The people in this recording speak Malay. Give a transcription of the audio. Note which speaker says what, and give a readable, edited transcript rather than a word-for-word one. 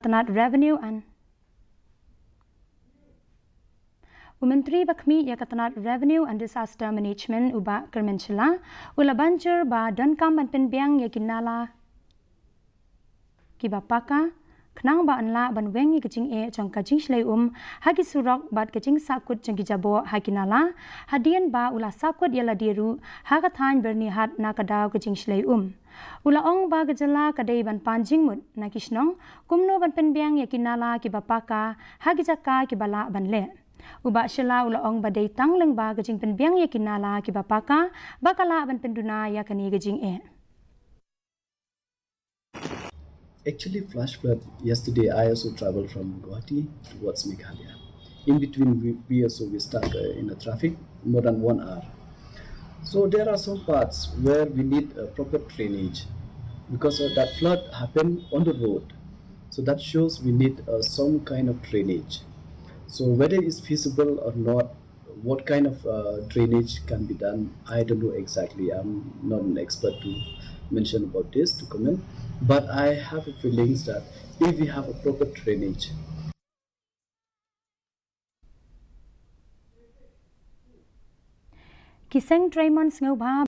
Speaker 1: katanat revenue and Myntri bakmi ya katanat revenue and disaster management uba kermenchela ula Banjur ba Donkam and Pynbiang ya kinala Kiba Paka Knang ba anla ban wengi kecing jang ka Jingshlei hagi surok bat kecing sakut jang kijabo hakinala hadian ba ula sakut yala diru hagathan bernihat nakadaw ka Jingshlei ula ong ba gajala kadai ban panjing mut nakisnong kumno ban Pynbiang yakinala Kiba Paka hagi jaka kibala ban le uba syala ula ong badai tangleng ba kecing Pynbiang yakinala Kiba Paka bakala ban penduna yakani kecing
Speaker 2: Actually, flash flood. Yesterday, I also traveled from Guwahati towards Meghalaya. In between, we also we stuck in the traffic more than 1 hour. So there are some parts where we need a proper drainage because that flood happened on the road. So that shows we need some kind of drainage. So whether it's feasible or not, what kind of drainage can be done, I don't know exactly. I'm not an expert to mention about this to comment, but I have a feelings that if we have a proper drainage.
Speaker 1: Kiseng Draymond Snowba